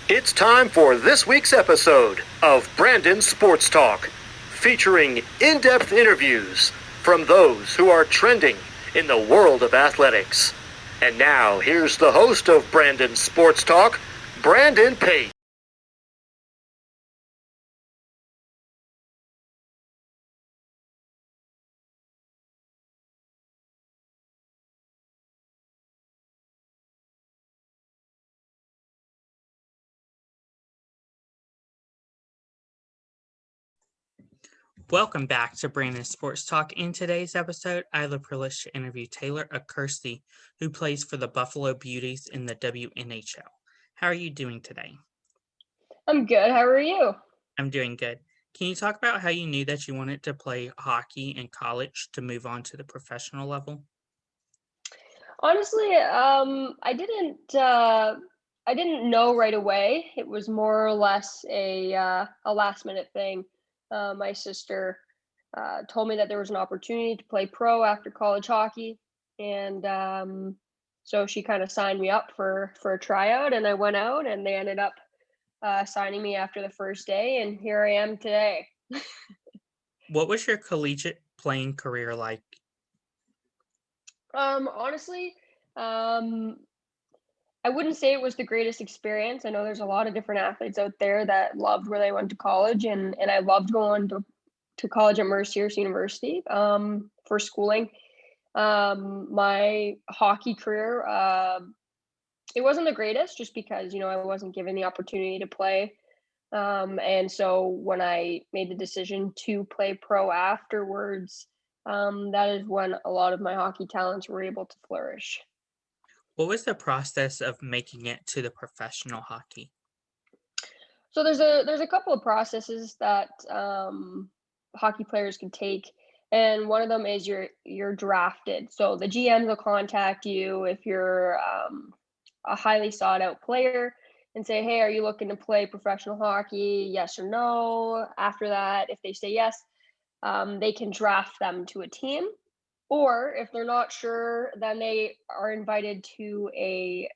It's time for this week's episode of Brandon Sports Talk, featuring in-depth interviews from those who are trending in the world of athletics. And now, here's the host of Brandon Sports Talk, Brandon Pate. Welcome back to Brandon Sports Talk. In today's episode, I have the privilege to interview Hunter Accursi, who plays for the Buffalo Beauties in the WNHL. How are you doing today? I'm good. How are you? I'm doing good. Can you talk about how you knew that you wanted to play hockey in college to move on to the professional level? Honestly, I didn't know right away. It was more or less a last minute thing. My sister told me that there was an opportunity to play pro after college hockey, and so she kind of signed me up for a tryout, and I went out, and they ended up signing me after the first day, and here I am today. What was your collegiate playing career like? Honestly, um, I wouldn't say it was the greatest experience. I know there's a lot of different athletes out there that loved where they went to college, and I loved going to college at Mercyhurst University for schooling. My hockey career, it wasn't the greatest just because, I wasn't given the opportunity to play. And so when I made the decision to play pro afterwards, that is when a lot of my hockey talents were able to flourish. What was the process of making it to the professional hockey? So there's a couple of processes that hockey players can take, and one of them is you're drafted. So the GMs will contact you if you're a highly sought out player and say, "Hey, are you looking to play professional hockey? Yes or no?" After that, if they say yes, they can draft them to a team. Or if they're not sure, then they are invited to a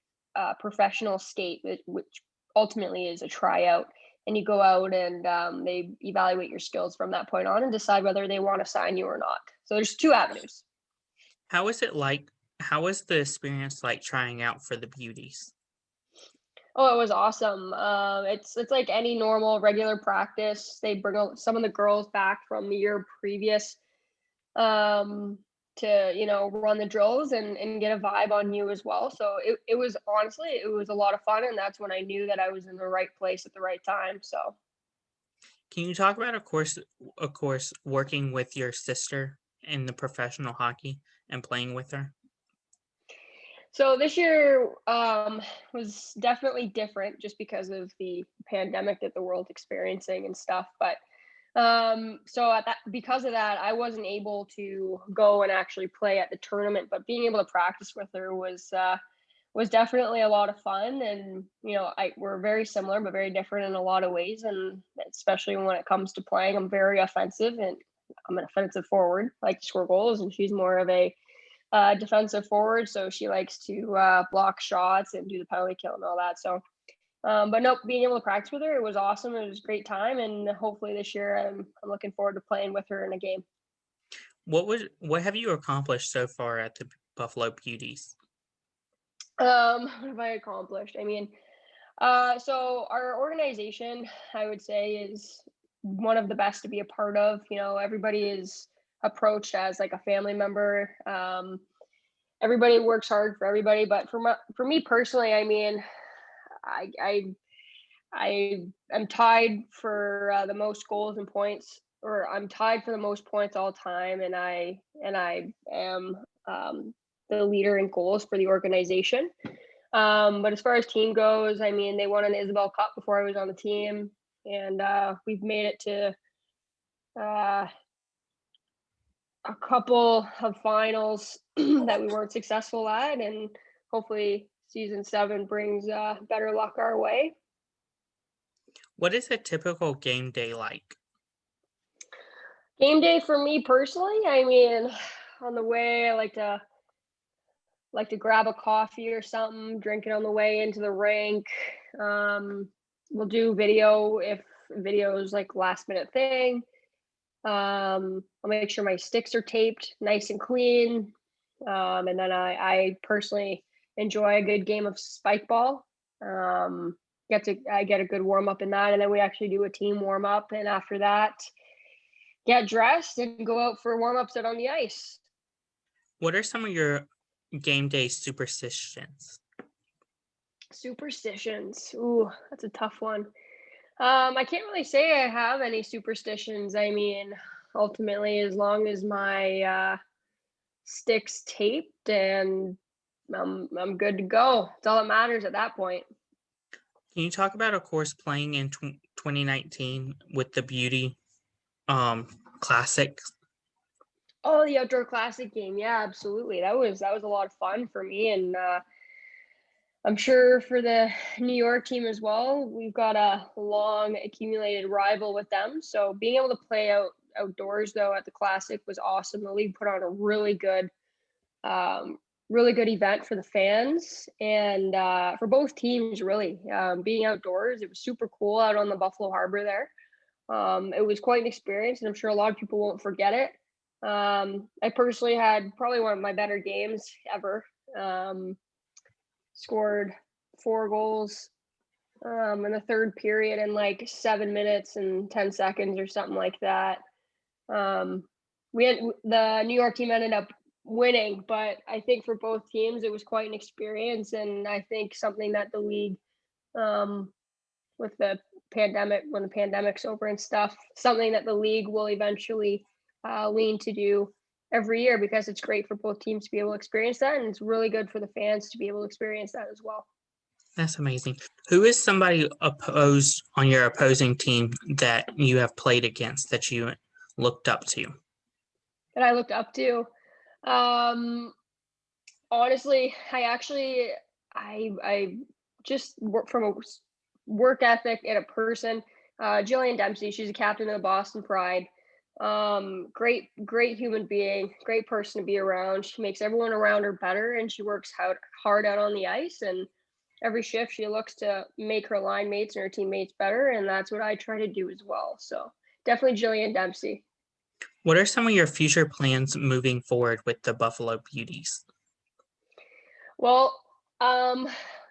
professional skate, which ultimately is a tryout. And you go out and they evaluate your skills from that point on and decide whether they want to sign you or not. So there's two avenues. How was it like? How was the experience like trying out for the Beauties? Oh, it was awesome. It's like any normal regular practice. They bring some of the girls back from the year previous um, to run the drills and get a vibe on you as well. So it was honestly it was a lot of fun, and that's when I knew that I was in the right place at the right time. So Can you talk about, of course, working with your sister in the professional hockey and playing with her? this year was definitely different just because of the pandemic that the world's experiencing and stuff. But so at that because of that, I wasn't able to go and actually play at the tournament. But being able to practice with her was definitely a lot of fun. And we're very similar but very different in a lot of ways, and especially when it comes to playing, I'm very offensive and I'm an offensive forward. I like to score goals, and she's more of a defensive forward, so she likes to block shots and do the penalty kill and all that. So but nope, being able to practice with her, it was awesome. It was a great time, and hopefully this year I'm looking forward to playing with her in a game. What have you accomplished so far at the Buffalo Beauties? What have I accomplished? I mean, so our organization, I would say, is one of the best to be a part of. Everybody is approached as like a family member. Everybody works hard for everybody, but for me personally, I mean, I I, I am tied for the most goals and points, or I'm tied for the most points all time, and I am the leader in goals for the organization. But as far as team goes, I mean, they won an Isabel Cup before I was on the team, and we've made it to uh, a couple of finals that we weren't successful at, and hopefully season 7 brings better luck our way. What is a typical game day like? Game day for me personally, I mean, on the way, I like to grab a coffee or something, drink it on the way into the rink. we'll do video if video is like last minute thing. I'll make sure my sticks are taped nice and clean. And then I personally enjoy a good game of spike ball. I get a good warm up in that, and then we actually do a team warm up, and after that, get dressed and go out for warm ups out on the ice. What are some of your game day superstitions? Superstitions. Ooh, that's a tough one. I can't really say I have any superstitions. I mean, ultimately, as long as my sticks taped and I'm good to go. That's all that matters at that point. Can you talk about, of course, playing in 2019 with the Beauty Classic? Oh, the outdoor classic game. Yeah, absolutely. That was a lot of fun for me, and I'm sure for the New York team as well. We've got a long accumulated rival with them. So being able to play outdoors though at the classic was awesome. The league put on a really good event for the fans and for both teams really. Being outdoors, it was super cool out on the Buffalo Harbor there. It was quite an experience, and I'm sure a lot of people won't forget it. I personally had probably one of my better games ever. Scored 4 goals in the third period in like 7 minutes and 10 seconds or something like that. The New York team ended up winning, but I think for both teams it was quite an experience, and I think something that the league, with the pandemic, when the pandemic's over and stuff, something that the league will eventually lean to do every year, because it's great for both teams to be able to experience that, and it's really good for the fans to be able to experience that as well. That's amazing. Who is somebody opposed on your opposing team that you have played against that you looked up to? That I looked up to? Honestly, I just work from a work ethic and a person. Jillian Dempsey, she's a captain of the Boston Pride. Great human being, great person to be around. She makes everyone around her better, and she works hard out on the ice, and every shift she looks to make her line mates and her teammates better, and that's what I try to do as well. So definitely Jillian Dempsey. What are some of your future plans moving forward with the Buffalo Beauties? Well,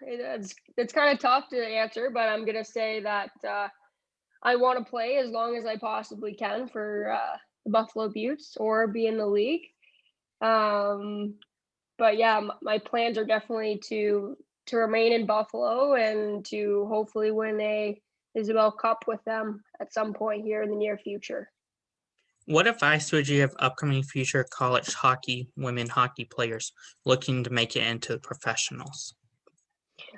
it's kind of tough to answer, but I'm gonna say that I want to play as long as I possibly can for the Buffalo Beauts or be in the league. But yeah, my plans are definitely to remain in Buffalo and to hopefully win a Isabel Cup with them at some point here in the near future. What advice would you have upcoming future college hockey, women hockey players looking to make it into the professionals?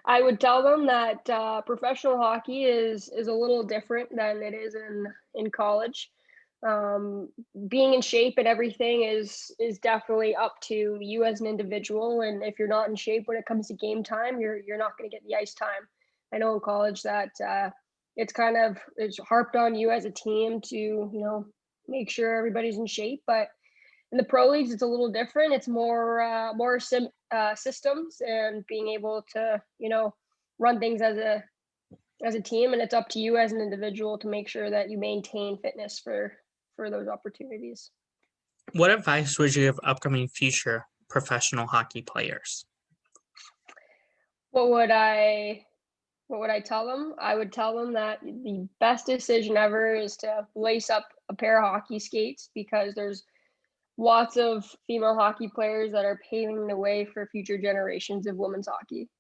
I would tell them that professional hockey is a little different than it is in college. Being in shape and everything is definitely up to you as an individual, and if you're not in shape when it comes to game time, you're not going to get the ice time. I know in college that it's harped on you as a team to make sure everybody's in shape, but in the pro leagues it's a little different. It's more systems and being able to run things as a team, and it's up to you as an individual to make sure that you maintain fitness for those opportunities. What advice would you give upcoming future professional hockey players? What would I tell them? I would tell them that the best decision ever is to lace up a pair of hockey skates, because there's lots of female hockey players that are paving the way for future generations of women's hockey.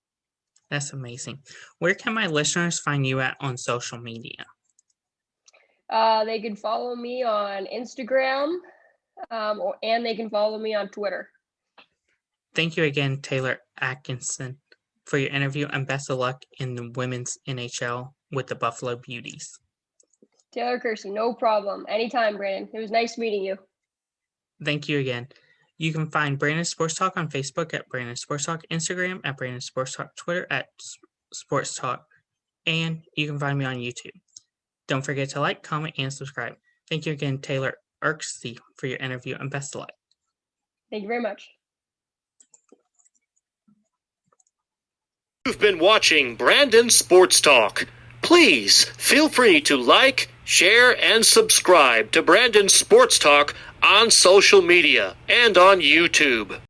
That's amazing. Where can my listeners find you at on social media? They can follow me on Instagram, and they can follow me on Twitter. Thank you again, Taylor Atkinson, for your interview, and best of luck in the women's NHL with the Buffalo Beauties. Taylor Accursi, no problem. Anytime, Brandon. It was nice meeting you. Thank you again. You can find Brandon Sports Talk on Facebook at Brandon Sports Talk, Instagram at Brandon Sports Talk, Twitter at Sports Talk, and you can find me on YouTube. Don't forget to like, comment, and subscribe. Thank you again, Taylor Accursi, for your interview, and best of luck. Thank you very much. You've been watching Brandon Sports Talk. Please feel free to like, share, and subscribe to Brandon Sports Talk on social media and on YouTube.